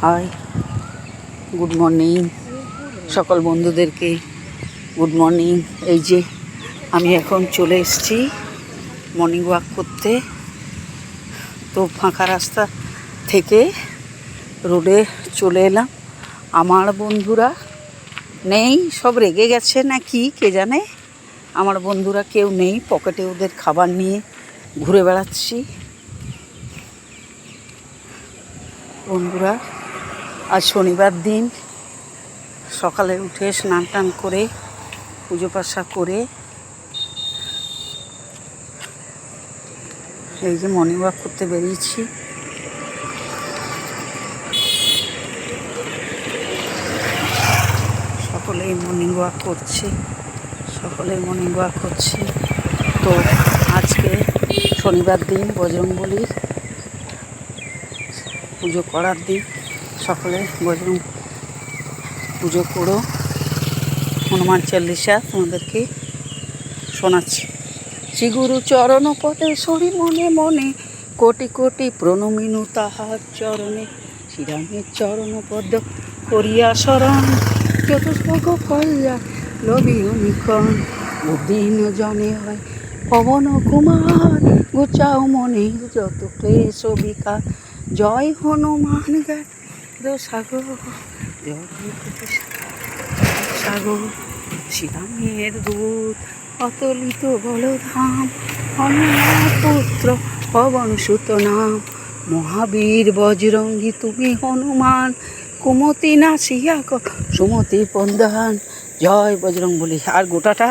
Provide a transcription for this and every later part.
High, good morning সকল বন্ধুদেরকে। Good morning. এই যে আমি এখন চলে এসেছি মর্নিং ওয়াক করতে। তো ফাঁকা রাস্তা থেকে রোডে চলে এলাম। আমার বন্ধুরা নেই, সব রেগে গেছে না কি কে জানে। আমার বন্ধুরা কেউ নেই, পকেটে ওদের খাবার নিয়ে ঘুরে বেড়াচ্ছি। বন্ধুরা, আজ শনিবার দিন, সকালে উঠে স্নান টান করে পুজো পাশা করে এই যে মর্নিং ওয়াক করতে বেরিয়েছি। সকলেই মর্নিং ওয়াক করছে, তো আজকে শনিবার দিন, বজরংবলীর পুজো করার দিন। সকলে বজরং পুজো করো। হনুমান চল্লিশা তোমাদেরকে শোনাচ্ছি। শ্রী গুরু চরণ পদে সরি মনে মনে, কোটি কোটি প্রণমিনু তাহার চরণে। শ্রীরামের চরণ পদ করিয়া শরণ, চতুষ্পগ কল্যা লবিও নিকন। বুদ্ধিহীন জনে হয় পবন কুমার, গুচাও মনে যত ক্লেশ বিকার। জয় হনুমান সাগর, জয় সাগর। শ্রীরামের দূত অতলিত বলধাম, হনুমান পুত্র পবন সুত নাম। মহাবীর বজরঙ্গী তুমি হনুমান, কুমতি নাসিয়া সুমতি পন্দান। জয় বজরংবলী। আর গোটাটা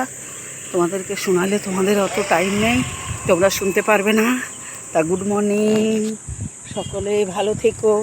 তোমাদেরকে শোনালে তোমাদের অত টাইম নেই, তোমরা শুনতে পারবে না। তা গুড মর্নিং, সকলে ভালো থেকো।